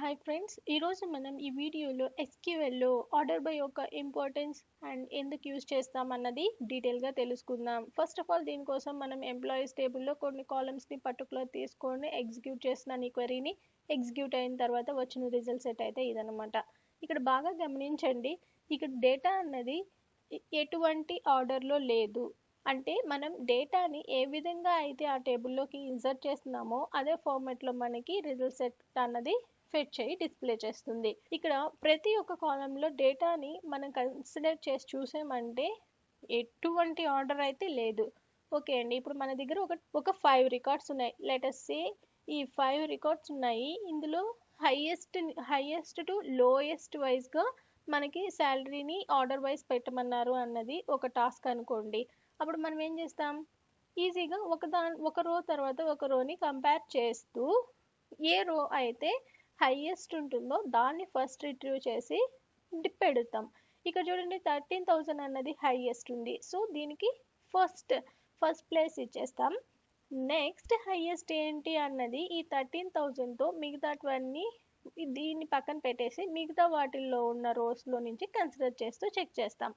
Hi friends, ఈరోజు మనం ఈ వీడియోలో SQLలో ఆర్డర్ బై యొక్క ఇంపార్టెన్స్ అండ్ ఎందుకు యూజ్ చేస్తామన్నది డీటెయిల్గా తెలుసుకుందాం. ఫస్ట్ ఆఫ్ ఆల్ దీనికోసం మనం ఎంప్లాయీస్ టేబుల్లో కొన్ని కాలమ్స్ని పర్టికులర్ తీసుకొని ఎగ్జిక్యూట్ చేసిన ఈ క్వెరీని ఎగ్జిక్యూట్ అయిన తర్వాత వచ్చిన రిజల్ట్ సెట్ అయితే ఇదనమాట. ఇక్కడ బాగా గమనించండి, ఇక్కడ డేటా అన్నది ఎటువంటి ఆర్డర్లో లేదు. అంటే మనం డేటాని ఏ విధంగా అయితే ఆ టేబుల్లోకి ఇన్సర్ట్ చేస్తున్నామో అదే ఫార్మాట్లో మనకి రిజల్ట్ సెట్ అన్నది ఫెచ్ చేయి డిస్ప్లే చేస్తుంది. ఇక్కడ ప్రతి ఒక్క కాలంలో డేటాని మనం కన్సిడర్ చేసి చూసామంటే ఎటువంటి ఆర్డర్ అయితే లేదు. ఓకే అండి, ఇప్పుడు మన దగ్గర ఒక 5 రికార్డ్స్ ఉన్నాయి. లెటస్ సే ఈ 5 రికార్డ్స్ ఉన్నాయి. ఇందులో హైయెస్ట్ టు లోయెస్ట్ వైజ్గా మనకి శాలరీని ఆర్డర్ వైజ్ పెట్టమన్నారు అన్నది ఒక టాస్క్ అనుకోండి. అప్పుడు మనం ఏం చేస్తాం, ఈజీగా ఒక రో తర్వాత ఒక రోని కంపేర్ చేస్తూ ఏ రో అయితే హైయెస్ట్ ఉంటుందో దాన్ని ఫస్ట్ రిట్రీవ్ చేసి పెడతాం. ఇక్కడ చూడండి 13,000 అన్నది హైయెస్ట్ ఉంది, సో దీనికి ఫస్ట్ ప్లేస్ ఇచ్చేస్తాం. నెక్స్ట్ హైయెస్ట్ ఏంటి అన్నది ఈ 13,000తో మిగతావన్నీ దీన్ని పక్కన పెట్టేసి మిగతా వాటిల్లో ఉన్న రోస్లో నుంచి కన్సిడర్ చేస్తూ చెక్ చేస్తాం.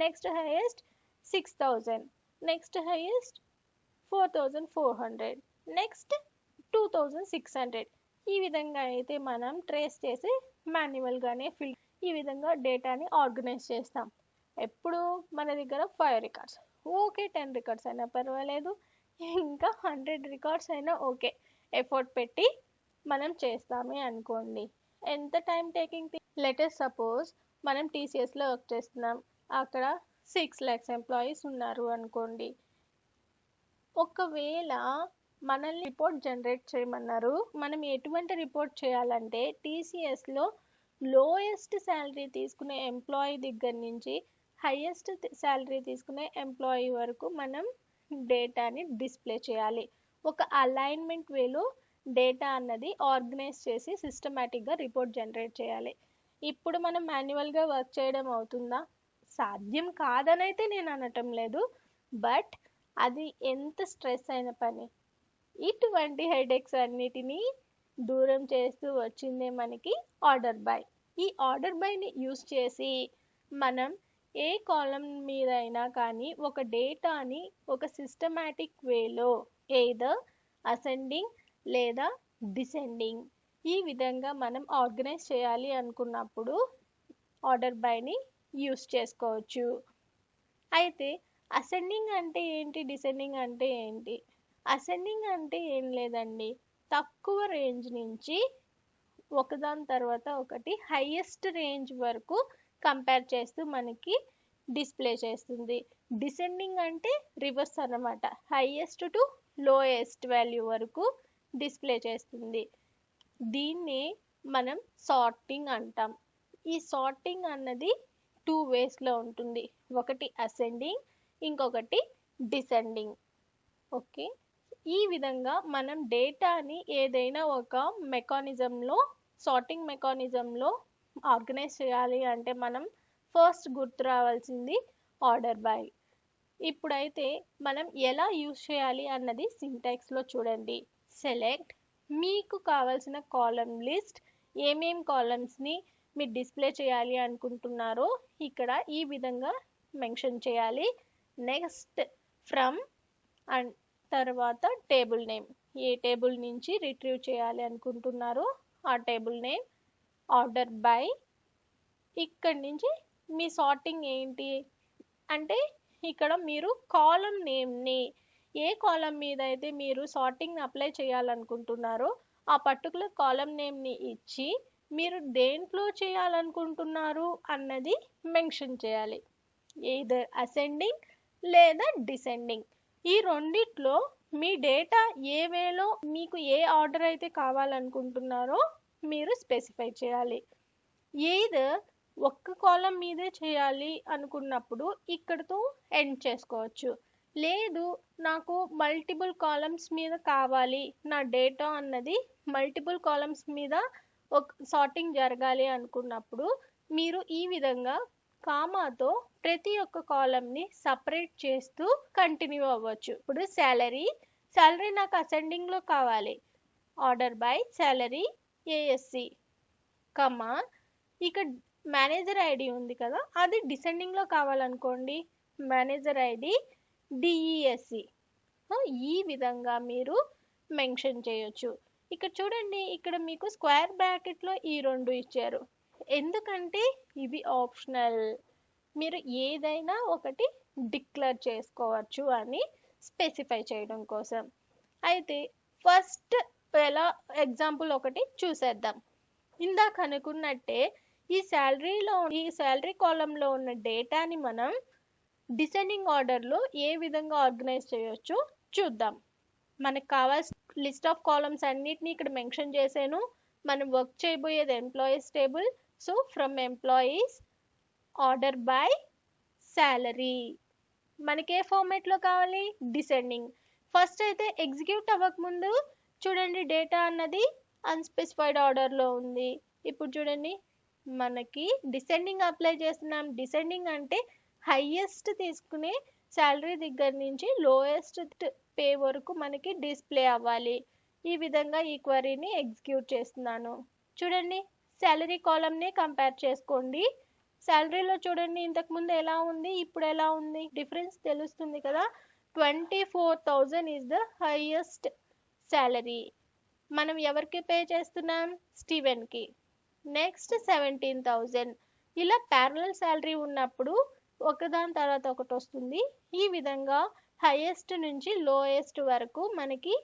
Next highest 6,000, next highest 4,400, next 2,600. ఈ విధంగా అయితే మనం ట్రేస్ చేసి మాన్యువల్గానే ఈ విధంగా డేటాని ఆర్గనైజ్ చేస్తాం. ఎప్పుడు మన దగ్గర 5 రికార్డ్స్, ఓకే 10 రికార్డ్స్ అయినా పర్వాలేదు, ఇంకా 100 రికార్డ్స్ అయినా ఓకే, ఎఫర్ట్ పెట్టి మనం చేస్తామే అనుకోండి. ఎంత టైం టేకింగ్? లెటస్ సపోజ్ మనం TCSలో వర్క్ చేస్తున్నాం, అక్కడ 6 lakhs ఎంప్లాయీస్ ఉన్నారు అనుకోండి. ఒకవేళ మనల్ని రిపోర్ట్ జనరేట్ చేయమన్నారు, మనం ఎటువంటి రిపోర్ట్ చేయాలంటే TCSలో లోయెస్ట్ శాలరీ తీసుకునే ఎంప్లాయీ దగ్గర నుంచి హైయెస్ట్ శాలరీ తీసుకునే ఎంప్లాయీ వరకు మనం డేటాని డిస్ప్లే చేయాలి. ఒక అలైన్మెంట్ వేలో డేటా అన్నది ఆర్గనైజ్ చేసి సిస్టమేటిక్గా రిపోర్ట్ జనరేట్ చేయాలి. ఇప్పుడు మనం మాన్యువల్గా వర్క్ చేయడం అవుతుందా? సాధ్యం కాదనైతే నేను అనటం లేదు, బట్ అది ఎంత స్ట్రెస్ అయిన పని. ఇటువంటి హెడేక్స్ అన్నిటినీ దూరం చేస్తూ వచ్చిందే మనకి ఆర్డర్ బై. ఈ ఆర్డర్ బైని యూజ్ చేసి మనం ఏ కాలం మీద అయినా కానీ ఒక డేటాని ఒక సిస్టమాటిక్ వేలో ఎయిదర్ అసెండింగ్ లేదా డిసెండింగ్ ఈ విధంగా మనం ఆర్గనైజ్ చేయాలి అనుకున్నప్పుడు ఆర్డర్ బైని యూజ్ చేసుకోవచ్చు. అయితే అసెండింగ్ అంటే ఏంటి, డిసెండింగ్ అంటే ఏంటి? అసెండింగ్ అంటే ఏం లేదండి, తక్కువ రేంజ్ నుంచి ఒకదాని తర్వాత ఒకటి హైయెస్ట్ రేంజ్ వరకు కంపేర్ చేస్తూ మనకి డిస్ప్లే చేస్తుంది. డిసెండింగ్ అంటే రివర్స్ అన్నమాట, హైయెస్ట్ టు లోయెస్ట్ వాల్యూ వరకు డిస్ప్లే చేస్తుంది. దీన్ని మనం సార్టింగ్ అంటాం. ఈ సార్టింగ్ అన్నది 2 వేస్లో ఉంటుంది, ఒకటి అసెండింగ్, ఇంకొకటి డిసెండింగ్. ఓకే, ఈ విధంగా మనం డేటాని ఏదైనా ఒక మెకానిజంలో సార్టింగ్ మెకానిజంలో ఆర్గనైజ్ చేయాలి అంటే మనం ఫస్ట్ గుర్తు రావాల్సింది ఆర్డర్ బై. ఇప్పుడైతే మనం ఎలా యూజ్ చేయాలి అన్నది సింటాక్స్లో చూడండి. సెలెక్ట్, మీకు కావాల్సిన కాలం లిస్ట్, ఏమేం కాలమ్స్ని మీరు డిస్ప్లే చేయాలి అనుకుంటున్నారో ఇక్కడ ఈ విధంగా మెన్షన్ చేయాలి. నెక్స్ట్ ఫ్రమ్ అండ్ తర్వాత టేబుల్ నేమ్, ఏ టేబుల్ నుంచి రిట్రీవ్ చేయాలి అనుకుంటున్నారో ఆ టేబుల్ నేమ్. ఆర్డర్ బై, ఇక్కడి నుంచి మీ సార్టింగ్ ఏంటి అంటే ఇక్కడ మీరు కాలం నేమ్ని ఏ కాలం మీద అయితే మీరు సార్టింగ్ అప్లై చేయాలనుకుంటున్నారో ఆ పర్టికులర్ కాలం నేమ్ని ఇచ్చి మీరు దేంట్లో చేయాలనుకుంటున్నారు అన్నది మెన్షన్ చేయాలి. ఎయిదర్ అసెండింగ్ లేదా డిసెండింగ్, ఈ రెండిట్లో మీ డేటా ఏ వేలో మీకు ఏ ఆర్డర్ అయితే కావాలనుకుంటున్నారో మీరు స్పెసిఫై చేయాలి. ఎయిదర్ ఒక్క కాలం మీదే చేయాలి అనుకున్నప్పుడు ఇక్కడతో ఎండ్ చేసుకోవచ్చు. లేదు నాకు మల్టిపుల్ కాలమ్స్ మీద కావాలి, నా డేటా అన్నది మల్టిపుల్ కాలమ్స్ మీద ఒక సార్టింగ్ జరగాలి అనుకున్నప్పుడు మీరు ఈ విధంగా కామాతో ప్రతి ఒక్క కాలంని సపరేట్ చేస్తూ కంటిన్యూ అవ్వచ్చు. ఇప్పుడు శాలరీ నాకు అసెండింగ్లో కావాలి, ఆర్డర్ బై శాలరీ ASC, కమా ఇక మేనేజర్ ఐడి ఉంది కదా, అది డిసెండింగ్లో కావాలనుకోండి మేనేజర్ ఐడి డిఈఎస్సి. ఈ విధంగా మీరు మెన్షన్ చేయొచ్చు. ఇక్కడ చూడండి, ఇక్కడ మీకు స్క్వేర్ బ్రాకెట్లో ఈ రెండు ఇచ్చారు. ఎందుకంటే ఇవి ఆప్షనల్, మీరు ఏదైనా ఒకటి డిక్లేర్ చేసుకోవచ్చు అని స్పెసిఫై చేయడం కోసం. అయితే ఫస్ట్ ఎలా ఎగ్జాంపుల్ ఒకటి చూసేద్దాం. ఇందాక అనుకున్నట్టే ఈ శాలరీ కాలంలో ఉన్న డేటాని మనం డిసెండింగ్ ఆర్డర్లో ఏ విధంగా ఆర్గనైజ్ చేయొచ్చో చూద్దాం. మనకు కావాల్సిన లిస్ట్ ఆఫ్ కాలమ్స్ అన్నిటిని ఇక్కడ మెన్షన్ చేశాను. మనం వర్క్ చేయబోయేది employees table. So from employees order by salary. మనకి ఏ ఫార్మాట్లో కావాలి? డిసెండింగ్. ఫస్ట్ అయితే ఎగ్జిక్యూట్ అవ్వకముందు చూడండి, డేటా అన్నది అన్స్పెసిఫైడ్ ఆర్డర్లో ఉంది. ఇప్పుడు చూడండి, మనకి డిసెండింగ్ అప్లై చేస్తున్నాం. డిసెండింగ్ అంటే హైయెస్ట్ తీసుకునే శాలరీ దగ్గర నుంచి లోయెస్ట్ పే వరకు మనకి డిస్ప్లే అవ్వాలి. ఈ విధంగా ఈ క్వరీని ఎగ్జిక్యూట్ చేస్తున్నాను. చూడండి, శాలరీ కాలమ్ని కంపేర్ చేసుకోండి. శాలరీలో చూడండి, ఇంతకుముందు ఎలా ఉంది, ఇప్పుడు ఎలా ఉంది, డిఫరెన్స్ తెలుస్తుంది కదా. 24,000 ఈజ్ ద హైయెస్ట్ శాలరీ. మనం ఎవరికి పే చేస్తున్నాం? స్టీవెన్కి. నెక్స్ట్ 17,000. ఇలా ప్యారలల్ శాలరీ ఉన్నప్పుడు ఒకదాని తర్వాత ఒకటి వస్తుంది. ఈ విధంగా హైయెస్ట్ నుంచి లోయెస్ట్ వరకు మనకి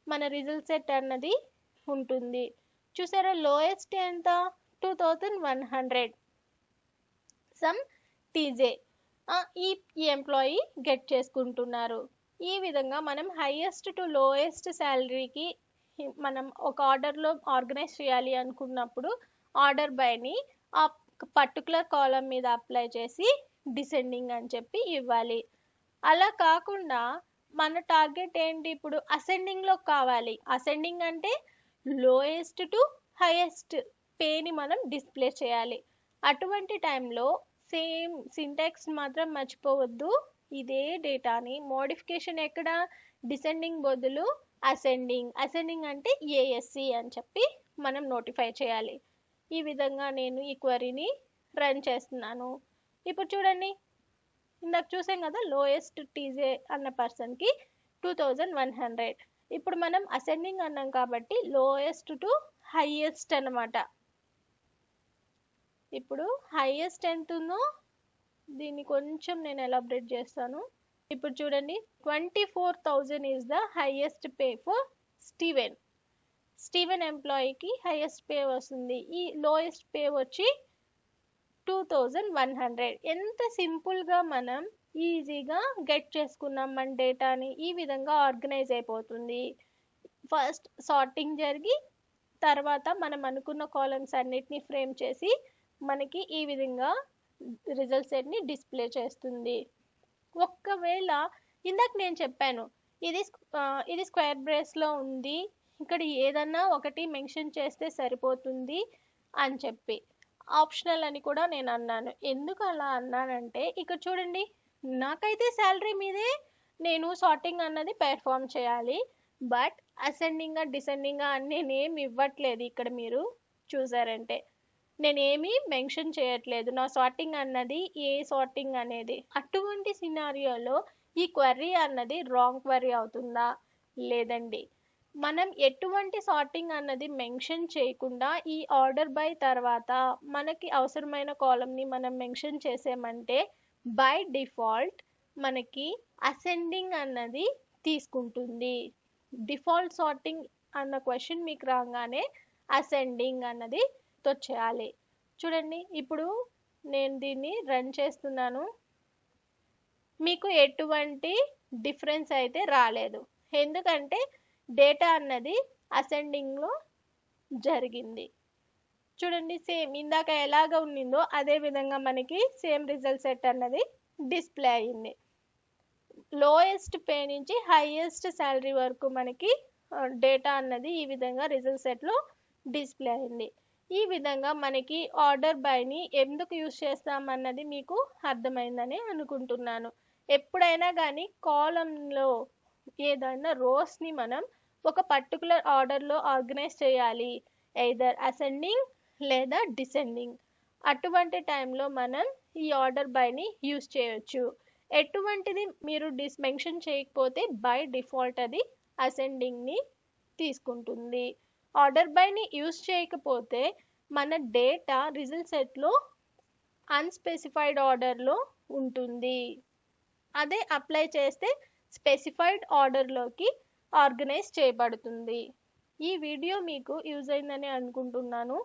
మన రిజల్ట్ సెట్ అన్నది ఉంటుంది. చూసారా, లోయెస్ట్ ఎంత? 2,100. సమ్ టీజే ఈ ఎంప్లాయీ గెట్ చేసుకుంటున్నారు. ఈ విధంగా మనం హైయెస్ట్ టు లోయెస్ట్ శాలరీకి మనం ఒక ఆర్డర్లో ఆర్గనైజ్ చేయాలి అనుకున్నప్పుడు ఆర్డర్ బైని ఆ పర్టికులర్ కాలం మీద అప్లై చేసి డిసెండింగ్ అని చెప్పి ఇవ్వాలి. అలా కాకుండా మన టార్గెట్ ఏంటి, ఇప్పుడు అసెండింగ్లో కావాలి. అసెండింగ్ అంటే లోయెస్ట్ టు హైయెస్ట్ పేని మనం డిస్ప్లే చేయాలి. అటువంటి టైంలో సేమ్ సింటాక్స్ మాత్రం మర్చిపోవద్దు. ఇదే డేటాని మోడిఫికేషన్ ఎక్కడ? డిసెండింగ్ బదులు అసెండింగ్ అంటే ఏఎస్సి అని చెప్పి మనం నోటిఫై చేయాలి. ఈ విధంగా నేను ఈ క్వరీని రన్ చేస్తున్నాను. ఇప్పుడు చూడండి, ఇందాక చూసాం కదా, లోయెస్ట్ టీజే అన్న పర్సన్కి 2,100. ఇప్పుడు మనం అసెండింగ్ అన్నాం కాబట్టి లోయెస్ట్ టు హైయెస్ట్ అన్నమాట. ఇప్పుడు హైయెస్ట్ ఎంత ఉందో దీన్ని కొంచెం నేను ఎలాబరేట్ చేస్తాను. ఇప్పుడు చూడండి, 24,000 is the highest pay for Steven ఎంప్లాయీకి హైయెస్ట్ పే వస్తుంది. ఈ లోయెస్ట్ పే వచ్చి 2,100. ఎంత సింపుల్గా మనం ఈజీగా గెట్ చేసుకున్నాం మన డేటాని. ఈ విధంగా ఆర్గనైజ్ అయిపోతుంది. ఫస్ట్ సార్టింగ్ జరిగి తర్వాత మనం అనుకున్న కాలమ్స్ అన్నిటిని ఫ్రేమ్ చేసి మనకి ఈ విధంగా రిజల్ట్ సెట్ని డిస్ప్లే చేస్తుంది. ఒక్కవేళ ఇందాక నేను చెప్పాను ఇది స్క్వేర్ బ్రేస్లో ఉంది, ఇక్కడ ఏదన్నా ఒకటి మెన్షన్ చేస్తే సరిపోతుంది అని చెప్పి, ఆప్షనల్ అని కూడా నేను అన్నాను. ఎందుకు అలా అన్నానంటే ఇక్కడ చూడండి, నాకైతే శాలరీ మీదే నేను సార్టింగ్ అన్నది పెర్ఫామ్ చేయాలి. బట్ అసెండింగ్గా డిసెండింగ్గా అని నేనేమి ఇవ్వట్లేదు. ఇక్కడ మీరు చూసారంటే నేనేమి మెన్షన్ చేయట్లేదు నా సార్టింగ్ అన్నది ఏ సార్టింగ్ అనేది. అటువంటి సినారియోలో ఈ క్వరీ అన్నది రాంగ్ క్వరీ అవుతుందా? లేదండి. మనం ఎటువంటి సార్టింగ్ అన్నది మెన్షన్ చేయకుండా ఈ ఆర్డర్ బై తర్వాత మనకి అవసరమైన కాలంని మనం మెన్షన్ చేసామంటే బై డిఫాల్ట్ మనకి అసెండింగ్ అన్నది తీసుకుంటుంది. డిఫాల్ట్ సార్టింగ్ అన్న క్వశ్చన్ మీకు రాగానే అసెండింగ్ అన్నది చేయాలి. చూడండి, ఇప్పుడు నేను దీన్ని రన్ చేస్తున్నాను. మీకు ఎటువంటి డిఫరెన్స్ అయితే రాలేదు, ఎందుకంటే డేటా అన్నది అసెండింగ్లో జరిగింది. చూడండి, సేమ్ ఇందాక ఎలాగ ఉన్నిందో అదే విధంగా మనకి సేమ్ రిజల్ట్ సెట్ అన్నది డిస్ప్లే అయ్యింది. లోయెస్ట్ పే నుంచి హైయెస్ట్ శాలరీ వరకు మనకి డేటా అన్నది ఈ విధంగా రిజల్ట్ సెట్లో డిస్ప్లే అయింది. ఈ విధంగా మనకి ఆర్డర్ బైని ఎందుకు యూజ్ చేస్తామన్నది మీకు అర్థమైందని అనుకుంటున్నాను. ఎప్పుడైనా కానీ కాలంలో ఏదైనా రోస్ని మనం ఒక పర్టికులర్ ఆర్డర్లో ఆర్గనైజ్ చేయాలి, ఎయిదర్ అసెండింగ్ లేదా డిసెండింగ్. అటువంటి టైంలో మనం ఈ ఆర్డర్ బైని యూజ్ చేయొచ్చు. ఎటువంటిది మీరు మెన్షన్ చేయకపోతే బై డిఫాల్ట్ అది అసెండింగ్ని తీసుకుంటుంది. ఆర్డర్ బైని యూజ్ చేయకపోతే మన డేటా రిజల్ట్ సెట్లో అన్స్పెసిఫైడ్ ఆర్డర్లో ఉంటుంది. అదే అప్లై చేస్తే స్పెసిఫైడ్ ఆర్డర్లోకి ఆర్గనైజ్ చేయబడుతుంది. ఈ వీడియో మీకు యూజ్ అయిందని అనుకుంటున్నాను.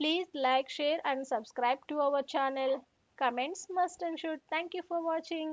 Please like, share and subscribe to our channel. Comments must and should. Thank you for watching.